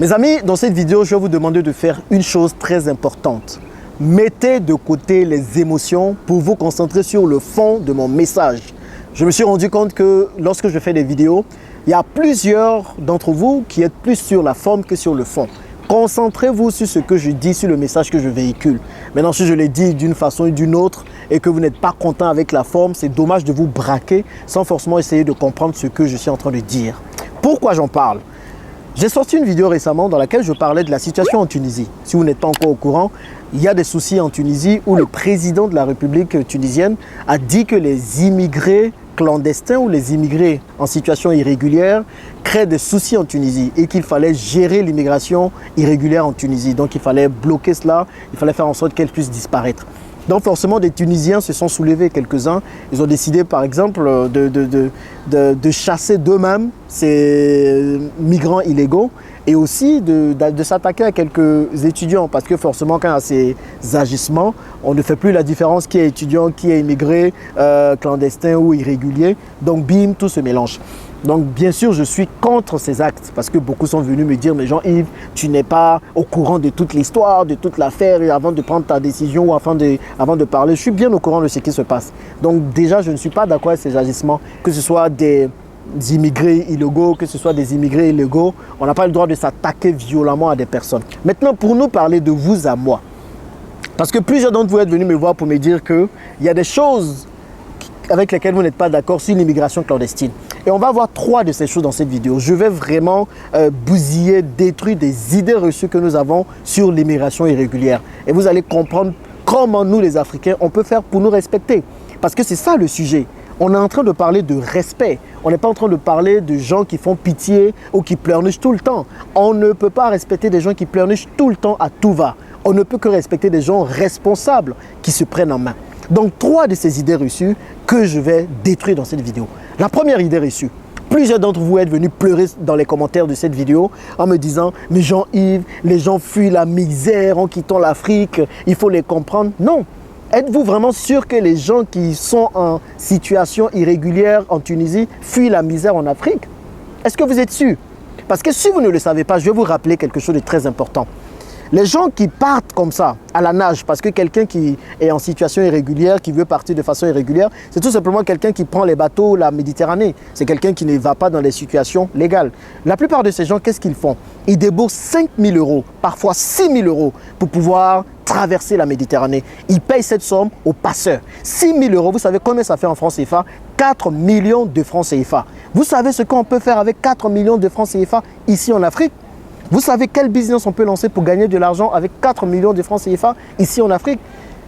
Mes amis, dans cette vidéo, je vais vous demander de faire une chose très importante. Mettez de côté les émotions pour vous concentrer sur le fond de mon message. Je me suis rendu compte que lorsque je fais des vidéos, il y a plusieurs d'entre vous qui êtes plus sur la forme que sur le fond. Concentrez-vous sur ce que je dis, sur le message que je véhicule. Maintenant, si je l'ai dit d'une façon ou d'une autre et que vous n'êtes pas content avec la forme, c'est dommage de vous braquer sans forcément essayer de comprendre ce que je suis en train de dire. Pourquoi j'en parle ? J'ai sorti une vidéo récemment dans laquelle je parlais de la situation en Tunisie. Si vous n'êtes pas encore au courant, il y a des soucis en Tunisie où le président de la République tunisienne a dit que les immigrés clandestins ou les immigrés en situation irrégulière créent des soucis en Tunisie et qu'il fallait gérer l'immigration irrégulière en Tunisie. Donc il fallait bloquer cela, il fallait faire en sorte qu'elle puisse disparaître. Donc forcément, des Tunisiens se sont soulevés, quelques-uns. Ils ont décidé, par exemple, de chasser d'eux-mêmes ces migrants illégaux et aussi de s'attaquer à quelques étudiants. Parce que forcément, quand il y a ces agissements, on ne fait plus la différence qui est étudiant, qui est immigré, clandestin ou irrégulier. Donc, bim, tout se mélange. Donc, bien sûr, je suis contre ces actes parce que beaucoup sont venus me dire « Mais Jean-Yves, tu n'es pas au courant de toute l'histoire, de toute l'affaire et avant de prendre ta décision ou avant de parler. » Je suis bien au courant de ce qui se passe. Donc, déjà, je ne suis pas d'accord avec ces agissements, que ce soit des immigrés illégaux, que ce soit des immigrés illégaux. On n'a pas le droit de s'attaquer violemment à des personnes. Maintenant, pour nous parler de vous à moi, parce que plusieurs d'entre vous êtes venus me voir pour me dire qu'il y a des choses avec lesquelles vous n'êtes pas d'accord sur l'immigration clandestine. Et on va voir 3 de ces choses dans cette vidéo. Je vais vraiment bousiller, détruire des idées reçues que nous avons sur l'immigration irrégulière. Et vous allez comprendre comment nous, les Africains, on peut faire pour nous respecter. Parce que c'est ça le sujet. On est en train de parler de respect. On n'est pas en train de parler de gens qui font pitié ou qui pleurnichent tout le temps. On ne peut pas respecter des gens qui pleurnichent tout le temps à tout va. On ne peut que respecter des gens responsables qui se prennent en main. Donc 3 de ces idées reçues que je vais détruire dans cette vidéo. La première idée reçue. Plusieurs d'entre vous êtes venus pleurer dans les commentaires de cette vidéo en me disant « Mais Jean-Yves, les gens fuient la misère en quittant l'Afrique, il faut les comprendre. » Non. Êtes-vous vraiment sûr que les gens qui sont en situation irrégulière en Tunisie fuient la misère en Afrique? Est-ce que vous êtes sûr? Parce que si vous ne le savez pas, je vais vous rappeler quelque chose de très important. Les gens qui partent comme ça, à la nage, parce que quelqu'un qui est en situation irrégulière, qui veut partir de façon irrégulière, c'est tout simplement quelqu'un qui prend les bateaux, la Méditerranée. C'est quelqu'un qui ne va pas dans les situations légales. La plupart de ces gens, qu'est-ce qu'ils font? Ils déboursent 5 000 €, parfois 6 000 € pour pouvoir traverser la Méditerranée. Ils payent cette somme aux passeurs. 6 000 €, vous savez combien ça fait en francs CFA? 4 millions de francs CFA. Vous savez ce qu'on peut faire avec 4 millions de francs CFA ici en Afrique? Vous savez quel business on peut lancer pour gagner de l'argent avec 4 millions de francs CFA ici en Afrique?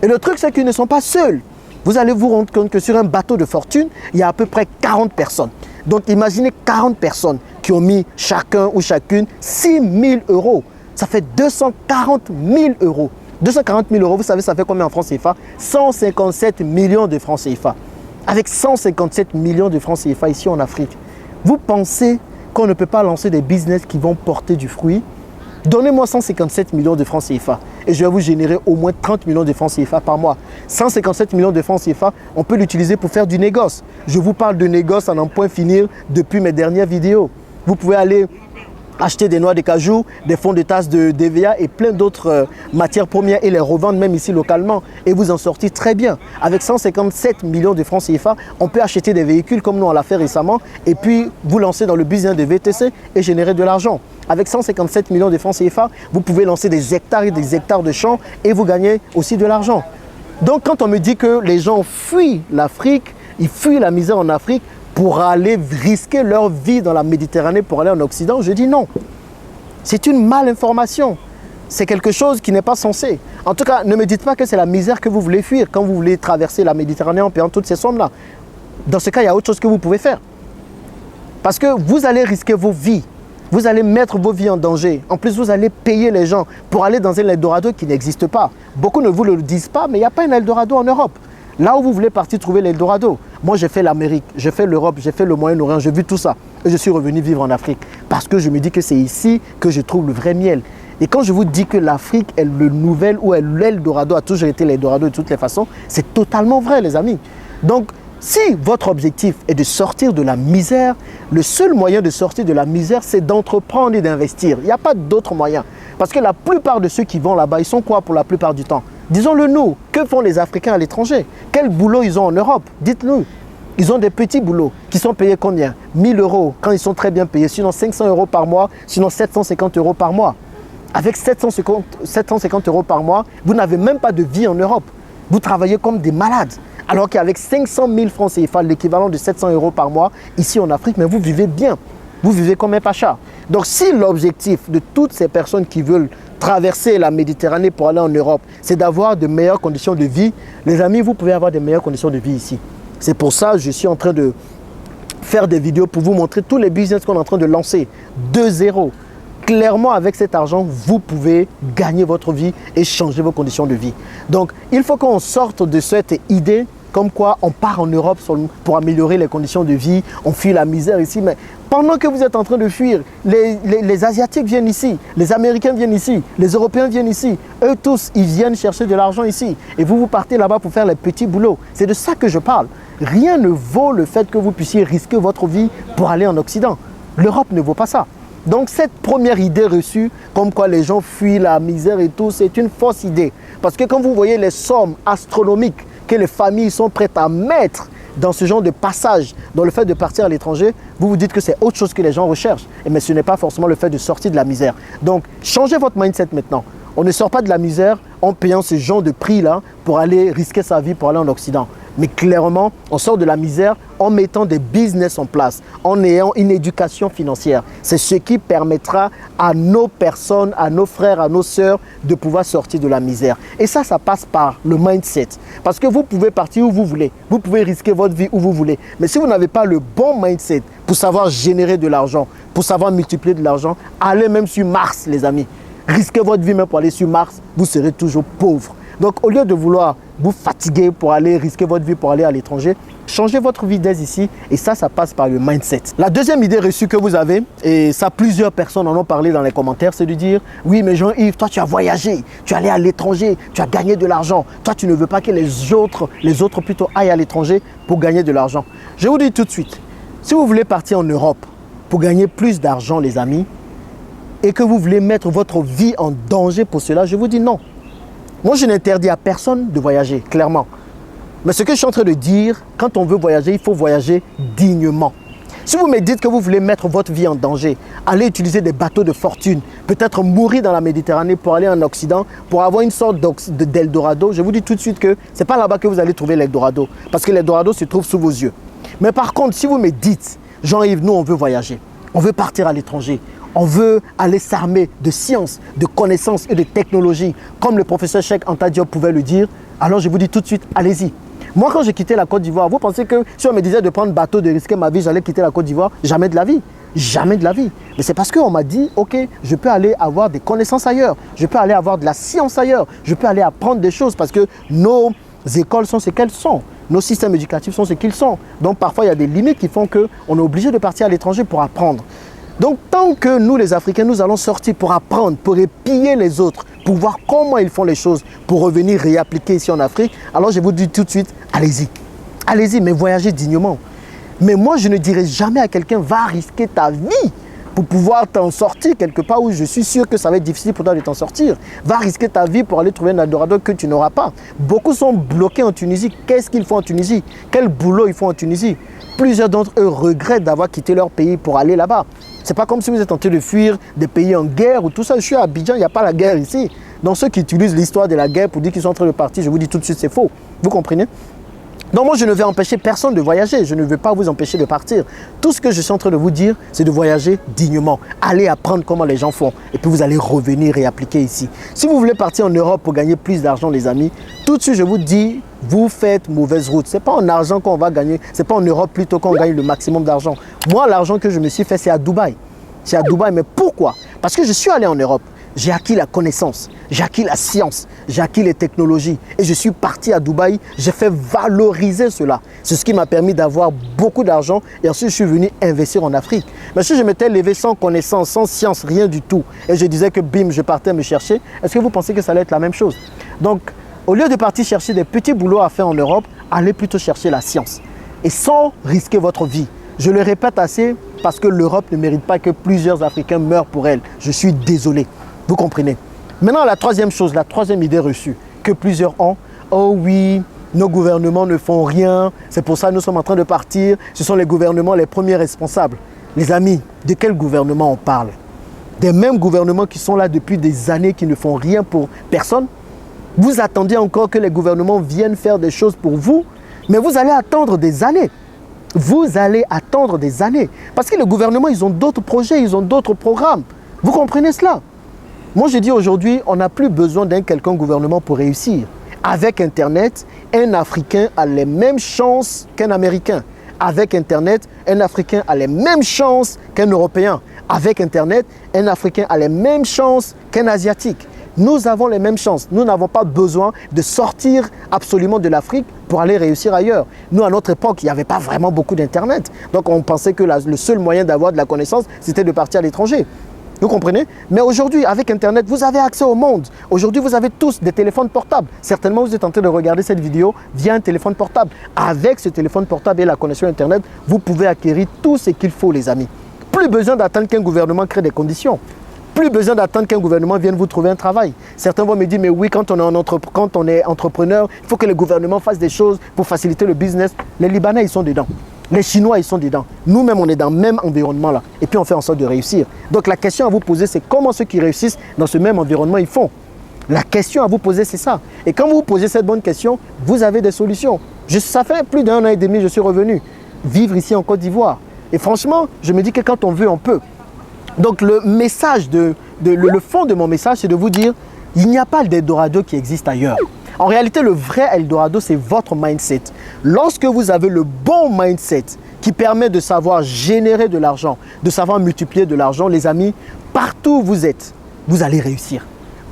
Et le truc, c'est qu'ils ne sont pas seuls. Vous allez vous rendre compte que sur un bateau de fortune, il y a à peu près 40 personnes. Donc imaginez 40 personnes qui ont mis chacun ou chacune 6 000 €. Ça fait 240 000 €. 240 000 €, vous savez, ça fait combien en francs CFA? 157 millions de francs CFA. Avec 157 millions de francs CFA ici en Afrique, vous pensez qu'on ne peut pas lancer des business qui vont porter du fruit? Donnez-moi 157 millions de francs CFA et je vais vous générer au moins 30 millions de francs CFA par mois. 157 millions de francs CFA, on peut l'utiliser pour faire du négoce. Je vous parle de négoce à n'en point finir depuis mes dernières vidéos. Vous pouvez aller acheter des noix de cajou, des fonds de tasse de DVA et plein d'autres matières premières et les revendre même ici localement et vous en sortir très bien. Avec 157 millions de francs CFA, on peut acheter des véhicules comme nous on l'a fait récemment et puis vous lancer dans le business de VTC et générer de l'argent. Avec 157 millions de francs CFA, vous pouvez lancer des hectares et des hectares de champs et vous gagnez aussi de l'argent. Donc quand on me dit que les gens fuient l'Afrique, ils fuient la misère en Afrique, pour aller risquer leur vie dans la Méditerranée pour aller en Occident, je dis non. C'est une malinformation. C'est quelque chose qui n'est pas censé. En tout cas, ne me dites pas que c'est la misère que vous voulez fuir quand vous voulez traverser la Méditerranée en payant toutes ces sommes-là. Dans ce cas, il y a autre chose que vous pouvez faire. Parce que vous allez risquer vos vies. Vous allez mettre vos vies en danger. En plus, vous allez payer les gens pour aller dans un Eldorado qui n'existe pas. Beaucoup ne vous le disent pas, mais il n'y a pas un Eldorado en Europe. Là où vous voulez partir trouver l'Eldorado. Moi, j'ai fait l'Amérique, j'ai fait l'Europe, j'ai fait le Moyen-Orient, j'ai vu tout ça. Et je suis revenu vivre en Afrique. Parce que je me dis que c'est ici que je trouve le vrai miel. Et quand je vous dis que l'Afrique est le nouvel ou est l'Eldorado, a toujours été l'Eldorado de toutes les façons, c'est totalement vrai, les amis. Donc, Si votre objectif est de sortir de la misère, le seul moyen de sortir de la misère, c'est d'entreprendre et d'investir. Il n'y a pas d'autre moyen. Parce que la plupart de ceux qui vont là-bas, ils sont quoi pour la plupart du temps? Disons-le nous, que font les Africains à l'étranger? Quel boulot ils ont en Europe? Dites-nous. Ils ont des petits boulots qui sont payés combien? 1 000 € quand ils sont très bien payés, sinon 500 € par mois, sinon 750 € par mois. Avec 750 € par mois, vous n'avez même pas de vie en Europe. Vous travaillez comme des malades. Alors qu'avec 500 000 francs CFA, l'équivalent de 700 € par mois, ici en Afrique, mais vous vivez bien. Vous vivez comme un pacha. Donc si l'objectif de toutes ces personnes qui veulent traverser la Méditerranée pour aller en Europe, c'est d'avoir de meilleures conditions de vie, les amis, vous pouvez avoir de meilleures conditions de vie ici. C'est pour ça que je suis en train de faire des vidéos pour vous montrer tous les business qu'on est en train de lancer de zéro. Clairement, avec cet argent, vous pouvez gagner votre vie et changer vos conditions de vie. Donc, il faut qu'on sorte de cette idée comme quoi on part en Europe pour améliorer les conditions de vie, on fuit la misère ici. Mais pendant que vous êtes en train de fuir, les Asiatiques viennent ici, les Américains viennent ici, les Européens viennent ici. Eux tous, ils viennent chercher de l'argent ici. Et vous partez là-bas pour faire les petits boulots. C'est de ça que je parle. Rien ne vaut le fait que vous puissiez risquer votre vie pour aller en Occident. L'Europe ne vaut pas ça. Donc cette première idée reçue, comme quoi les gens fuient la misère et tout, c'est une fausse idée. Parce que quand vous voyez les sommes astronomiques que les familles sont prêtes à mettre dans ce genre de passage, dans le fait de partir à l'étranger, vous vous dites que c'est autre chose que les gens recherchent. Mais ce n'est pas forcément le fait de sortir de la misère. Donc changez votre mindset maintenant. On ne sort pas de la misère en payant ce genre de prix-là pour aller risquer sa vie pour aller en Occident. Mais clairement, on sort de la misère en mettant des business en place, en ayant une éducation financière. C'est ce qui permettra à nos personnes, à nos frères, à nos sœurs de pouvoir sortir de la misère. Et ça passe par le mindset. Parce que vous pouvez partir où vous voulez. Vous pouvez risquer votre vie où vous voulez. Mais si vous n'avez pas le bon mindset pour savoir générer de l'argent, pour savoir multiplier de l'argent, allez même sur Mars, les amis. Risquez votre vie même pour aller sur Mars, vous serez toujours pauvre. Donc, au lieu de vouloir vous fatiguer pour aller risquer votre vie pour aller à l'étranger, changez votre vie dès ici et ça passe par le mindset. La deuxième idée reçue que vous avez, et ça plusieurs personnes en ont parlé dans les commentaires, c'est de dire « Oui, mais Jean-Yves, toi tu as voyagé, tu es allé à l'étranger, tu as gagné de l'argent. Toi tu ne veux pas que les autres plutôt aillent à l'étranger pour gagner de l'argent. » Je vous dis tout de suite, si vous voulez partir en Europe pour gagner plus d'argent, les amis, et que vous voulez mettre votre vie en danger pour cela, je vous dis non. Moi, je n'interdis à personne de voyager, clairement. Mais ce que je suis en train de dire, quand on veut voyager, il faut voyager dignement. Si vous me dites que vous voulez mettre votre vie en danger, aller utiliser des bateaux de fortune, peut-être mourir dans la Méditerranée pour aller en Occident, pour avoir une sorte d'Eldorado, je vous dis tout de suite que ce n'est pas là-bas que vous allez trouver l'Eldorado, parce que l'Eldorado se trouve sous vos yeux. Mais par contre, si vous me dites, Jean-Yves, nous on veut voyager, on veut partir à l'étranger, on veut aller s'armer de science, de connaissances et de technologies, comme le professeur Cheikh Anta Diop pouvait le dire, alors je vous dis tout de suite, allez-y. Moi, quand j'ai quitté la Côte d'Ivoire, vous pensez que si on me disait de prendre bateau, de risquer ma vie, j'allais quitter la Côte d'Ivoire? Jamais de la vie. Jamais de la vie. Mais c'est parce qu'on m'a dit, ok, je peux aller avoir des connaissances ailleurs, je peux aller avoir de la science ailleurs, je peux aller apprendre des choses parce que nos écoles sont ce qu'elles sont. Nos systèmes éducatifs sont ce qu'ils sont. Donc parfois, il y a des limites qui font qu'on est obligé de partir à l'étranger pour apprendre. Donc, tant que nous, les Africains, nous allons sortir pour apprendre, pour épier les autres, pour voir comment ils font les choses, pour revenir réappliquer ici en Afrique, alors je vous dis tout de suite, allez-y. Allez-y, mais voyagez dignement. Mais moi, je ne dirai jamais à quelqu'un, va risquer ta vie pour pouvoir t'en sortir quelque part où je suis sûr que ça va être difficile pour toi de t'en sortir. Va risquer ta vie pour aller trouver un Eldorado que tu n'auras pas. Beaucoup sont bloqués en Tunisie. Qu'est-ce qu'ils font en Tunisie? Quel boulot ils font en Tunisie? Plusieurs d'entre eux regrettent d'avoir quitté leur pays pour aller là-bas. Ce n'est pas comme si vous êtes en train de fuir des pays en guerre ou tout ça. Je suis à Abidjan, il n'y a pas la guerre ici. Donc ceux qui utilisent l'histoire de la guerre pour dire qu'ils sont en train de partir, je vous dis tout de suite, c'est faux. Vous comprenez? Donc moi, je ne vais empêcher personne de voyager. Je ne veux pas vous empêcher de partir. Tout ce que je suis en train de vous dire, c'est de voyager dignement. Allez apprendre comment les gens font. Et puis vous allez revenir et appliquer ici. Si vous voulez partir en Europe pour gagner plus d'argent, les amis, tout de suite, je vous dis, vous faites mauvaise route. Ce n'est pas en argent qu'on va gagner. Ce n'est pas en Europe plutôt qu'on gagne le maximum d'argent. Moi, l'argent que je me suis fait, c'est à Dubaï. C'est à Dubaï. Mais pourquoi? Parce que je suis allé en Europe. J'ai acquis la connaissance, j'ai acquis la science, j'ai acquis les technologies et je suis parti à Dubaï, j'ai fait valoriser cela. C'est ce qui m'a permis d'avoir beaucoup d'argent et ensuite je suis venu investir en Afrique. Mais si je m'étais levé sans connaissance, sans science, rien du tout et je disais que bim, je partais me chercher, est-ce que vous pensez que ça allait être la même chose? Donc, au lieu de partir chercher des petits boulots à faire en Europe, allez plutôt chercher la science. et sans risquer votre vie. Je le répète assez parce que l'Europe ne mérite pas que plusieurs Africains meurent pour elle. Je suis désolé. Vous comprenez? Maintenant, la troisième chose, la troisième idée reçue que plusieurs ont, oh oui, nos gouvernements ne font rien, c'est pour ça que nous sommes en train de partir, ce sont les gouvernements les premiers responsables. Les amis, de quel gouvernement on parle? Des mêmes gouvernements qui sont là depuis des années, qui ne font rien pour personne? Vous attendez encore que les gouvernements viennent faire des choses pour vous, mais vous allez attendre des années. Vous allez attendre des années. Parce que les gouvernements, ils ont d'autres projets, ils ont d'autres programmes. Vous comprenez cela? Moi, je dis aujourd'hui, on n'a plus besoin d'un quelconque gouvernement pour réussir. Avec Internet, un Africain a les mêmes chances qu'un Américain. Avec Internet, un Africain a les mêmes chances qu'un Européen. Avec Internet, un Africain a les mêmes chances qu'un Asiatique. Nous avons les mêmes chances. Nous n'avons pas besoin de sortir absolument de l'Afrique pour aller réussir ailleurs. Nous, à notre époque, il n'y avait pas vraiment beaucoup d'Internet. Donc, on pensait que le seul moyen d'avoir de la connaissance, c'était de partir à l'étranger. Vous comprenez? Mais aujourd'hui, avec Internet, vous avez accès au monde. Aujourd'hui, vous avez tous des téléphones portables. Certainement, vous êtes en train de regarder cette vidéo via un téléphone portable. Avec ce téléphone portable et la connexion Internet, vous pouvez acquérir tout ce qu'il faut, les amis. Plus besoin d'attendre qu'un gouvernement crée des conditions. Plus besoin d'attendre qu'un gouvernement vienne vous trouver un travail. Certains vont me dire, mais oui, quand on est entrepreneur, il faut que le gouvernement fasse des choses pour faciliter le business. Les Libanais, ils sont dedans. Les Chinois, ils sont dedans. Nous-mêmes, on est dans le même environnement là. Et puis, on fait en sorte de réussir. Donc, la question à vous poser, c'est comment ceux qui réussissent dans ce même environnement, ils font. La question à vous poser, c'est ça. Et quand vous vous posez cette bonne question, vous avez des solutions. Ça fait plus d'1 an et demi que je suis revenu vivre ici en Côte d'Ivoire. Et franchement, je me dis que quand on veut, on peut. Donc, le message, le fond de mon message, c'est de vous dire, il n'y a pas d'Eldorado qui existe ailleurs. En réalité, le vrai Eldorado, c'est votre mindset. Lorsque vous avez le bon mindset qui permet de savoir générer de l'argent, de savoir multiplier de l'argent, les amis, partout où vous êtes, vous allez réussir.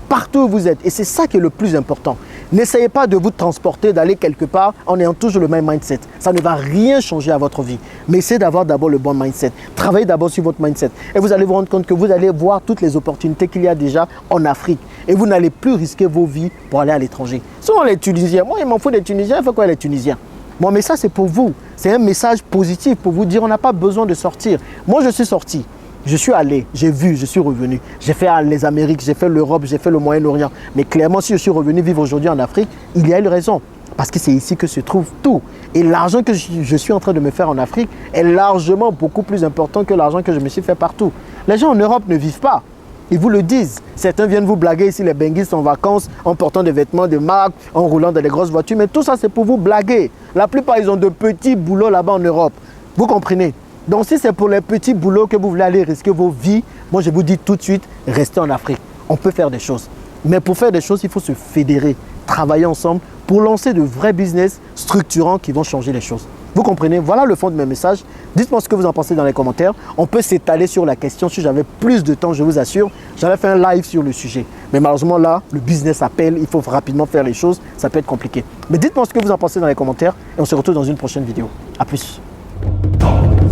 Partout où vous êtes. Et c'est ça qui est le plus important. N'essayez pas de vous transporter, d'aller quelque part en ayant toujours le même mindset. Ça ne va rien changer à votre vie. Mais essayez d'avoir d'abord le bon mindset. Travaillez d'abord sur votre mindset. Et vous allez vous rendre compte que vous allez voir toutes les opportunités qu'il y a déjà en Afrique. Et vous n'allez plus risquer vos vies pour aller à l'étranger. Souvent les Tunisiens, moi il m'en faut des Tunisiens, il faut quoi les Tunisiens? Bon, mais ça c'est pour vous. C'est un message positif pour vous dire on n'a pas besoin de sortir. Moi je suis sorti. Je suis allé, j'ai vu, je suis revenu. J'ai fait les Amériques, j'ai fait l'Europe, j'ai fait le Moyen-Orient. Mais clairement, si je suis revenu vivre aujourd'hui en Afrique, il y a une raison. Parce que c'est ici que se trouve tout. Et l'argent que je suis en train de me faire en Afrique est largement beaucoup plus important que l'argent que je me suis fait partout. Les gens en Europe ne vivent pas. Ils vous le disent. Certains viennent vous blaguer ici, les benguistes en vacances, en portant des vêtements de marque, en roulant dans des grosses voitures. Mais tout ça, c'est pour vous blaguer. La plupart, ils ont de petits boulots là-bas en Europe. Vous comprenez? Donc, si c'est pour les petits boulots que vous voulez aller risquer vos vies, moi, je vous dis tout de suite, restez en Afrique. On peut faire des choses. Mais pour faire des choses, il faut se fédérer, travailler ensemble pour lancer de vrais business structurants qui vont changer les choses. Vous comprenez? Voilà le fond de mes messages. Dites-moi ce que vous en pensez dans les commentaires. On peut s'étaler sur la question. Si j'avais plus de temps, je vous assure, j'avais fait un live sur le sujet. Mais malheureusement, là, le business appelle. Il faut rapidement faire les choses. Ça peut être compliqué. Mais dites-moi ce que vous en pensez dans les commentaires. Et on se retrouve dans une prochaine vidéo. A plus.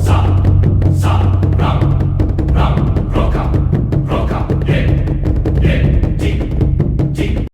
Sa, ra.